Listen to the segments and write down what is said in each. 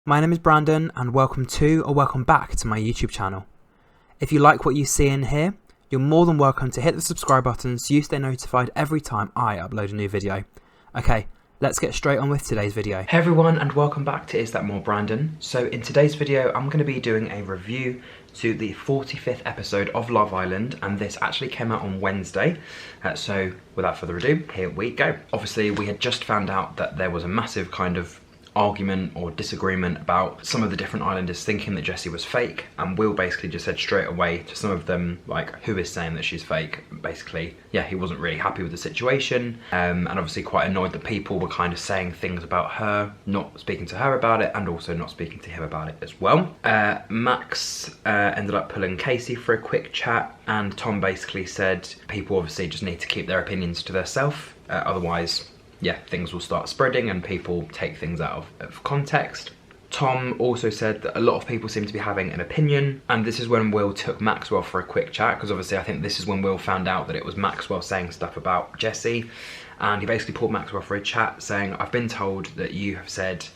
My name is Brandon and welcome to or welcome back to my YouTube channel. If you like what you see in here, you're more than welcome to hit the subscribe button so you stay notified every time I upload a new video. Okay, let's get straight on with today's video. Hey everyone and welcome back to Is That More Brandon. So in today's video I'm going to be doing a review to the 45th episode of Love Island, and this actually came out on Wednesday. So without further ado, here we go. Obviously we had just found out that there was a massive kind of argument or disagreement about some of the different islanders thinking that Jessie was fake, and Will basically just said straight away to some of them, like, who is saying that she's fake? Basically, yeah, he wasn't really happy with the situation, and obviously quite annoyed that people were kind of saying things about her, not speaking to her about it, and also not speaking to him about it as well. Max ended up pulling Casey for a quick chat, and Tom basically said people obviously just need to keep their opinions to themselves, otherwise yeah, things will start spreading and people take things out of context. Tom also said that a lot of people seem to be having an opinion, and this is when Will took Maxwell for a quick chat, because obviously I think this is when Will found out that it was Maxwell saying stuff about Jessie, and he basically pulled Maxwell for a chat saying, I've been told that you have said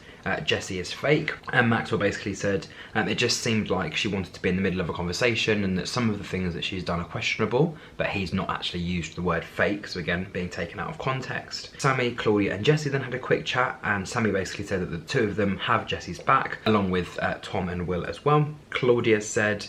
Jessie is fake, and Maxwell basically said it just seemed like she wanted to be in the middle of a conversation and that some of the things that she's done are questionable, but he's not actually used the word fake, so again being taken out of context. Sammy, Claudia and Jessie then had a quick chat, and Sammy basically said that the two of them have Jessie's back, along with Tom and Will as well. Claudia said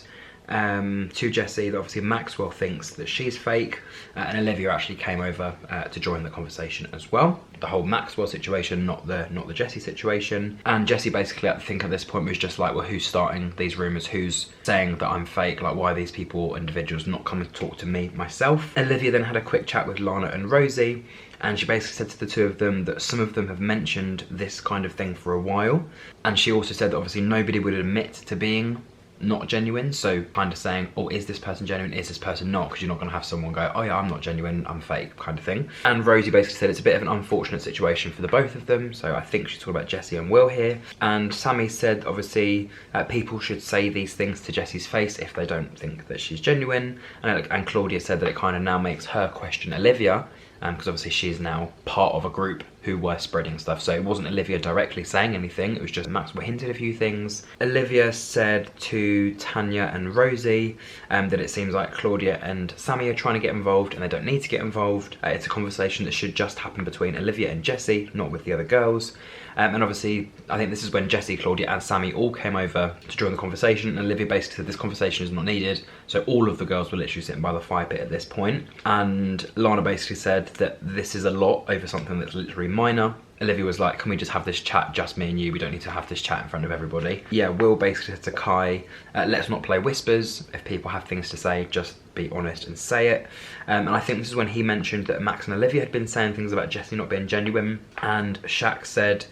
to Jessie that obviously Maxwell thinks that she's fake, and Olivia actually came over to join the conversation as well. The whole Maxwell situation, not the Jessie situation. And Jessie basically, I think at this point was just like, well, who's starting these rumours? Who's saying that I'm fake? Like, why are these people, individuals, not coming to talk to me myself? Olivia then had a quick chat with Lana and Rosie, and she basically said to the two of them that some of them have mentioned this kind of thing for a while, and she also said that obviously nobody would admit to being not genuine, so kind of saying, oh, is this person genuine, is this person not, because you're not going to have someone go, oh yeah, I'm not genuine, I'm fake, kind of thing. And Rosie basically said it's a bit of an unfortunate situation for the both of them, so I think she's talking about Jessie and Will here. And Sammy said obviously people should say these things to Jessie's face if they don't think that she's genuine, and Claudia said that it kind of now makes her question Olivia, because obviously she's now part of a group who were spreading stuff, so it wasn't Olivia directly saying anything, it was just Maxwell hinted a few things. Olivia said to Tanya and Rosie that it seems like Claudia and Sammy are trying to get involved, and they don't need to get involved. It's a conversation that should just happen between Olivia and Jessie, not with the other girls. And obviously I think this is when Jessie, Claudia and Sammy all came over to join the conversation, and Olivia basically said this conversation is not needed, so all of the girls were literally sitting by the fire pit at this point. And Lana basically said that this is a lot over something that's literally minor. Olivia was like, can we just have this chat, just me and you, we don't need to have this chat in front of everybody. Yeah, Will basically said to Kai, let's not play whispers, if people have things to say, just be honest and say it. And I think this is when he mentioned that Max and Olivia had been saying things about Jessie not being genuine, and Shaq said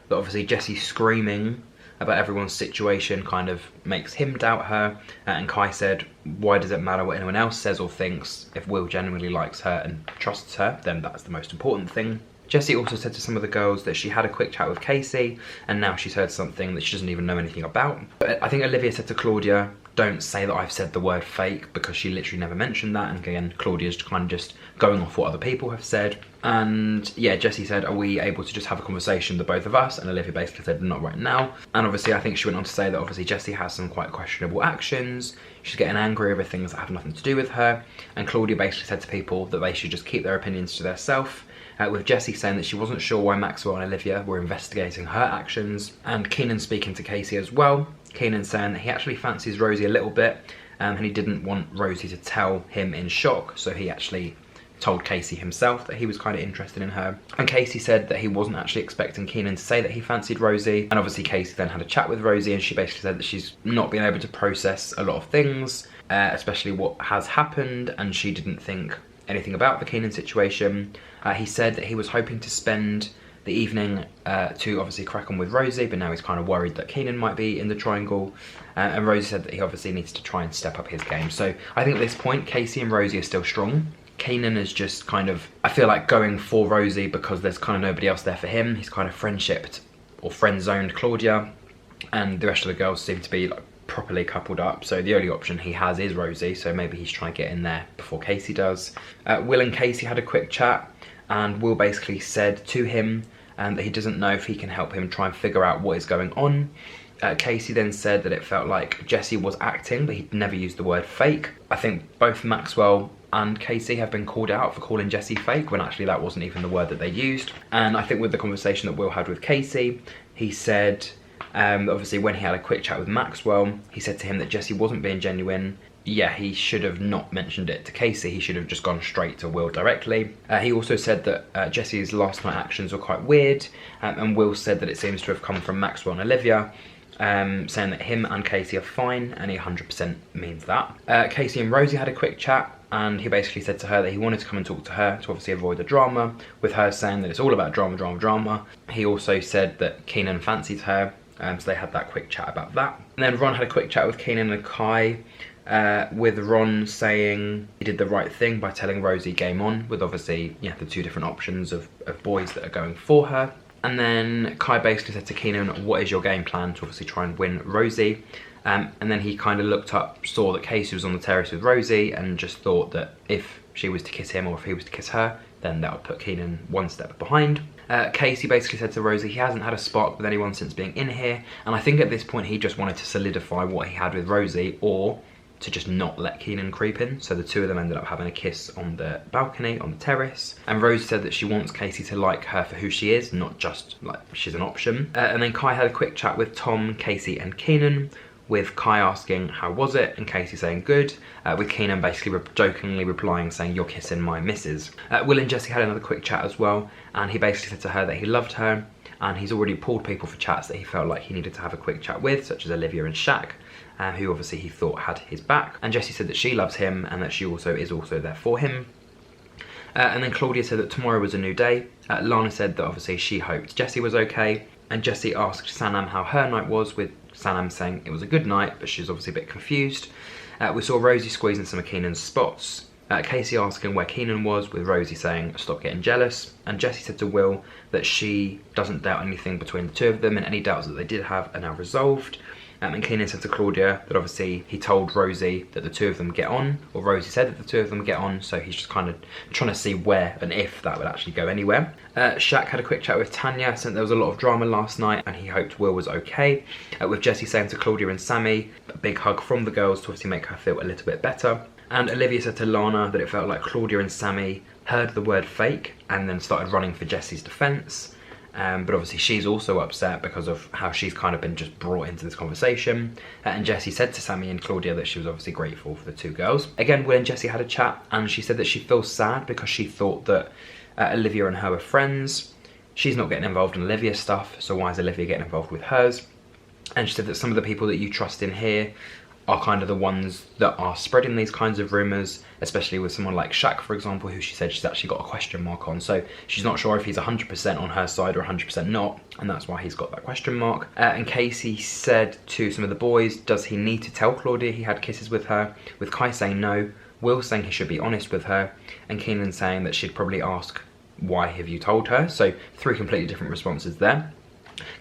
that obviously Jessie screaming about everyone's situation kind of makes him doubt her, and Kai said, why does it matter what anyone else says or thinks? If Will genuinely likes her and trusts her, then that's the most important thing. Jessie also said to some of the girls that she had a quick chat with Casey, and now she's heard something that she doesn't even know anything about. But I think Olivia said to Claudia, don't say that I've said the word fake, because she literally never mentioned that, and again Claudia's kind of just going off what other people have said. And yeah, Jessie said, are we able to just have a conversation, the both of us? And Olivia basically said, not right now. And obviously I think she went on to say that obviously Jessie has some quite questionable actions, she's getting angry over things that have nothing to do with her, and Claudia basically said to people that they should just keep their opinions to themselves, with Jessie saying that she wasn't sure why Maxwell and Olivia were investigating her actions, and Keenan speaking to Casey as well. Keenan saying that he actually fancies Rosie a little bit, and he didn't want Rosie to tell him in shock, so he actually told Casey himself that he was kind of interested in her. And Casey said that he wasn't actually expecting Keenan to say that he fancied Rosie, and obviously Casey then had a chat with Rosie, and she basically said that she's not been able to process a lot of things, especially what has happened, and she didn't think anything about the Keenan situation. He said that he was hoping to spend the evening to obviously crack on with Rosie, but now he's kind of worried that Keenan might be in the triangle, and Rosie said that he obviously needs to try and step up his game. So I think at this point Casey and Rosie are still strong. Keenan is just kind of, I feel like, going for Rosie because there's kind of nobody else there for him. He's kind of friendshipped or friend-zoned Claudia, and the rest of the girls seem to be like properly coupled up, so the only option he has is Rosie, so maybe he's trying to get in there before Casey does. Will and Casey had a quick chat, and Will basically said to him and that he doesn't know if he can help him try and figure out what is going on. Casey then said that it felt like Jessie was acting, but he'd never used the word fake. I think both Maxwell and Casey have been called out for calling Jessie fake, when actually that wasn't even the word that they used. And I think with the conversation that Will had with Casey, he said, obviously when he had a quick chat with Maxwell, he said to him that Jessie wasn't being genuine. Yeah, he should have not mentioned it to Casey. He should have just gone straight to Will directly. He also said that Jessie's last night actions were quite weird, and Will said that it seems to have come from Maxwell and Olivia, saying that him and Casey are fine, and he 100% means that. Casey and Rosie had a quick chat, and he basically said to her that he wanted to come and talk to her to obviously avoid the drama, with her saying that it's all about drama, drama, drama. He also said that Keenan fancied her, so they had that quick chat about that. And then Ron had a quick chat with Keenan and Kai, with Ron saying he did the right thing by telling Rosie game on, with obviously the two different options of boys that are going for her. And then Kai basically said to Keenan, what is your game plan to obviously try and win Rosie? And then he kind of looked up, saw that Casey was on the terrace with Rosie, and just thought that if she was to kiss him or if he was to kiss her, then that would put Keenan one step behind. Casey basically said to Rosie he hasn't had a spark with anyone since being in here, and I think at this point he just wanted to solidify what he had with Rosie, or to just not let Keenan creep in. So the two of them ended up having a kiss on the balcony, on the terrace. And Rosie said that she wants Casey to like her for who she is, not just like she's an option. And then Kai had a quick chat with Tom, Casey and Keenan, with Kai asking how was it, and Casey saying good, with Keenan basically jokingly replying saying you're kissing my missus. Will and Jessie had another quick chat as well, and he basically said to her that he loved her, and he's already pulled people for chats that he felt like he needed to have a quick chat with, such as Olivia and Shaq, who obviously he thought had his back. And Jessie said that she loves him and that she also is there for him. And then Claudia said that tomorrow was a new day. Lana said that obviously she hoped Jessie was okay, and Jessie asked Sanam how her night was, with Sanam saying it was a good night, but she's obviously a bit confused. We saw Rosie squeezing some of Keenan's spots. Casey asking where Keenan was, with Rosie saying stop getting jealous, and Jessie said to Will that she doesn't doubt anything between the two of them, and any doubts that they did have are now resolved. And Keenan said to Claudia that obviously he told Rosie that the two of them get on, or Rosie said that the two of them get on, so he's just kind of trying to see where and if that would actually go anywhere. Shaq had a quick chat with Tanya, saying there was a lot of drama last night and he hoped Will was okay, with Jessie saying to Claudia and Sammy a big hug from the girls to obviously make her feel a little bit better. And Olivia said to Lana that it felt like Claudia and Sammy heard the word fake and then started running for Jessie's defence. But obviously she's also upset because of how she's kind of been just brought into this conversation. And Jessie said to Sammy and Claudia that she was obviously grateful for the two girls. Again, Will and Jessie had a chat, and she said that she feels sad because she thought that Olivia and her were friends. She's not getting involved in Olivia's stuff, so why is Olivia getting involved with hers? And she said that some of the people that you trust in here are kind of the ones that are spreading these kinds of rumours, especially with someone like Shaq, for example, who she said she's actually got a question mark on. So she's not sure if he's 100% on her side or 100% not, and that's why he's got that question mark. And Casey said to some of the boys, does he need to tell Claudia he had kisses with her? With Kai saying no, Will saying he should be honest with her, and Keenan saying that she'd probably ask, why have you told her? So 3 completely different responses there.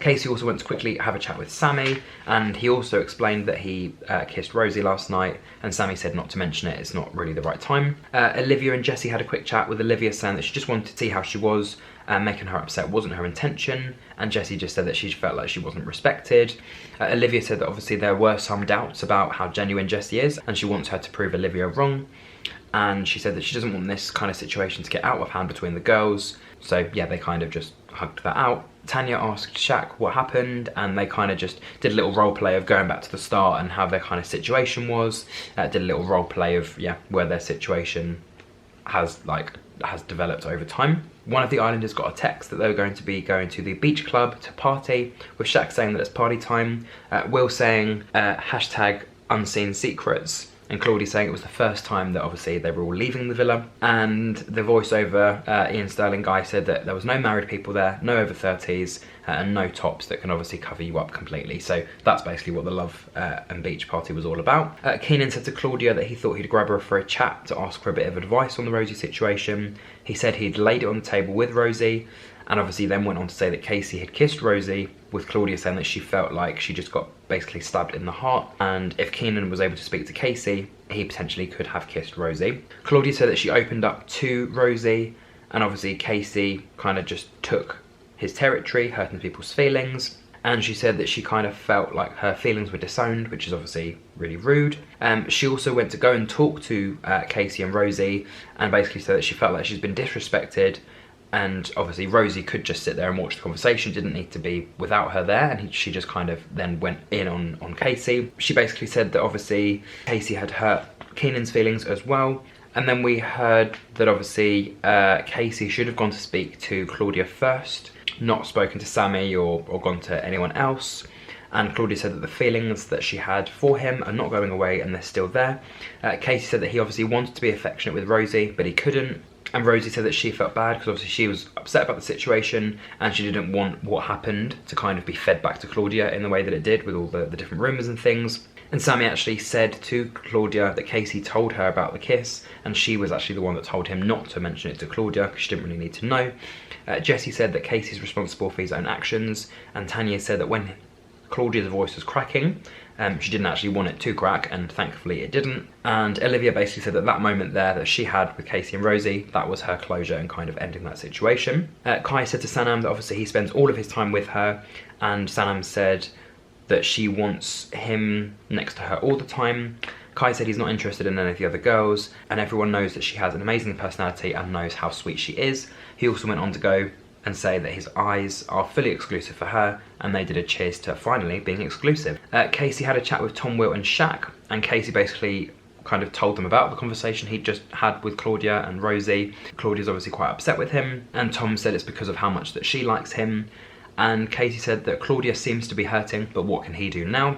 Casey also went to quickly have a chat with Sammy, and he also explained that he kissed Rosie last night, and Sammy said not to mention it, it's not really the right time. Olivia and Jessie had a quick chat, with Olivia saying that she just wanted to see how she was, and making her upset wasn't her intention, and Jessie just said that she felt like she wasn't respected. Olivia said that obviously there were some doubts about how genuine Jessie is, and she wants her to prove Olivia wrong. And she said that she doesn't want this kind of situation to get out of hand between the girls. So yeah, they kind of just hugged that out. Tanya asked Shaq what happened, and they kind of just did a little role play of going back to the start and how their kind of situation was. Did a little role play of where their situation has developed over time. One of the islanders got a text that they were going to be going to the beach club to party, with Shaq saying that it's party time, Will saying hashtag unseen secrets, and Claudia saying it was the first time that obviously they were all leaving the villa. And the voiceover, Ian Sterling guy, said that there was no married people there, no over 30s, and no tops that can obviously cover you up completely. So that's basically what the love and beach party was all about. Keenan said to Claudia that he thought he'd grab her for a chat to ask for a bit of advice on the Rosie situation. He said he'd laid it on the table with Rosie, and obviously then went on to say that Casey had kissed Rosie, with Claudia saying that she felt like she just got basically stabbed in the heart, and if Keenan was able to speak to Casey, he potentially could have kissed Rosie. Claudia said that she opened up to Rosie, and obviously Casey kind of just took his territory, hurting people's feelings. And she said that she kind of felt like her feelings were disowned, which is obviously really rude. She also went to go and talk to Casey and Rosie, and basically said that she felt like she's been disrespected, and obviously Rosie could just sit there and watch the conversation, didn't need to be without her there, and she just kind of then went in on Casey. She basically said that obviously Casey had hurt Keenan's feelings as well. And then we heard that obviously Casey should have gone to speak to Claudia first, not spoken to Sammy or gone to anyone else. And Claudia said that the feelings that she had for him are not going away and they're still there. Casey said that he obviously wanted to be affectionate with Rosie, but he couldn't. And Rosie said that she felt bad because obviously she was upset about the situation and she didn't want what happened to kind of be fed back to Claudia in the way that it did with all the different rumours and things. And Sammy actually said to Claudia that Casey told her about the kiss, and she was actually the one that told him not to mention it to Claudia because she didn't really need to know. Jessie said that Casey's responsible for his own actions, and Tanya said that when Claudia's voice was cracking, she didn't actually want it to crack, and thankfully it didn't. And Olivia basically said that that moment there that she had with Casey and Rosie, that was her closure and kind of ending that situation. Kai said to Sanam that obviously he spends all of his time with her, and Sanam said that she wants him next to her all the time. Kai said he's not interested in any of the other girls, and everyone knows that she has an amazing personality and knows how sweet she is. He also went on to go and say that his eyes are fully exclusive for her, and they did a cheers to finally being exclusive. Casey had a chat with Tom, Will and Shaq, and Casey basically kind of told them about the conversation he'd just had with Claudia and Rosie. Claudia's obviously quite upset with him, and Tom said it's because of how much that she likes him. And Casey said that Claudia seems to be hurting, but what can he do now?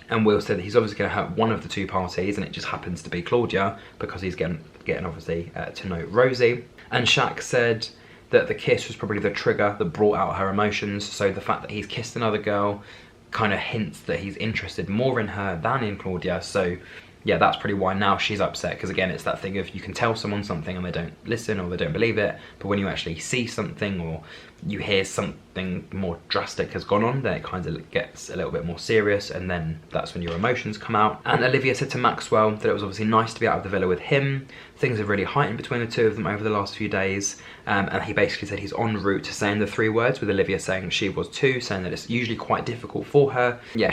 And Will said that he's obviously going to hurt one of the two parties, and it just happens to be Claudia because he's getting obviously to know Rosie. And Shaq said that the kiss was probably the trigger that brought out her emotions, so the fact that he's kissed another girl kind of hints that he's interested more in her than in Claudia. So yeah, that's probably why now she's upset, because again, it's that thing of you can tell someone something and they don't listen or they don't believe it, but when you actually see something or you hear something more drastic has gone on, then it kind of gets a little bit more serious, and then that's when your emotions come out. And Olivia said to Maxwell that it was obviously nice to be out of the villa with him. Things have really heightened between the two of them over the last few days, and he basically said he's en route to saying the 3 words, with Olivia saying she was too, saying that it's usually quite difficult for her. Yeah,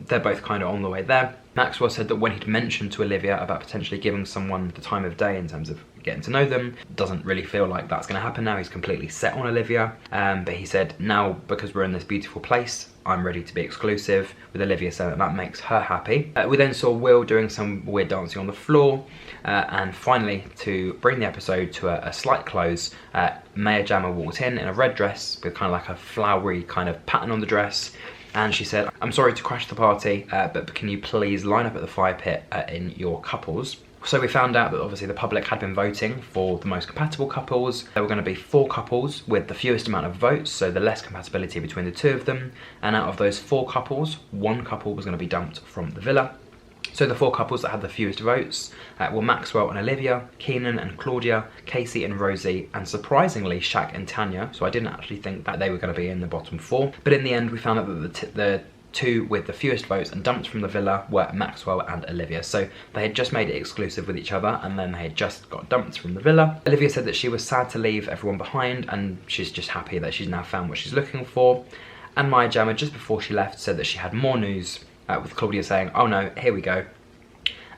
they're both kind of on the way there. Maxwell said that when he'd mentioned to Olivia about potentially giving someone the time of day in terms of getting to know them, doesn't really feel like that's going to happen now. He's completely set on Olivia, but he said now, because we're in this beautiful place, I'm ready to be exclusive, with Olivia saying that makes her happy. We then saw Will doing some weird dancing on the floor, and finally, to bring the episode to a slight close, Maya Jama walked in a red dress with kind of like a flowery kind of pattern on the dress. And she said, I'm sorry to crash the party, but can you please line up at the fire pit in your couples? So we found out that obviously the public had been voting for the most compatible couples. There were going to be 4 couples with the fewest amount of votes, so the less compatibility between the 2 of them. And out of those 4 couples, 1 couple was going to be dumped from the villa. So the 4 couples that had the fewest votes were Maxwell and Olivia, Keenan and Claudia, Casey and Rosie, and surprisingly Shaq and Tanya. So I didn't actually think that they were going to be in the bottom 4. But in the end, we found out that the 2 with the fewest votes and dumped from the villa were Maxwell and Olivia. So they had just made it exclusive with each other, and then they had just got dumped from the villa. Olivia said that she was sad to leave everyone behind, and she's just happy that she's now found what she's looking for. And Maya Jama, just before she left, said that she had more news, with Claudia saying, oh no, here we go,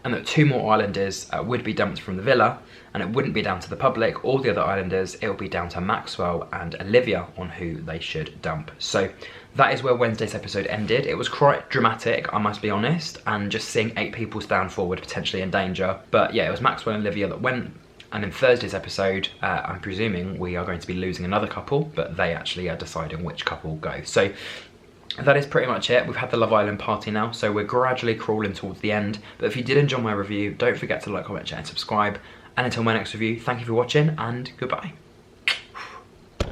and that 2 more islanders would be dumped from the villa, and it wouldn't be down to the public or the other islanders, it would be down to Maxwell and Olivia on who they should dump. So that is where Wednesday's episode ended. It was quite dramatic, I must be honest, and just seeing 8 people stand forward potentially in danger. But yeah, it was Maxwell and Olivia that went. And in Thursday's episode, I'm presuming we are going to be losing another couple, but they actually are deciding which couple goes. So that is pretty much it. We've had the Love Island party now, so we're gradually crawling towards the end. But if you did enjoy my review, don't forget to like, comment, share and subscribe. And until my next review, thank you for watching and goodbye.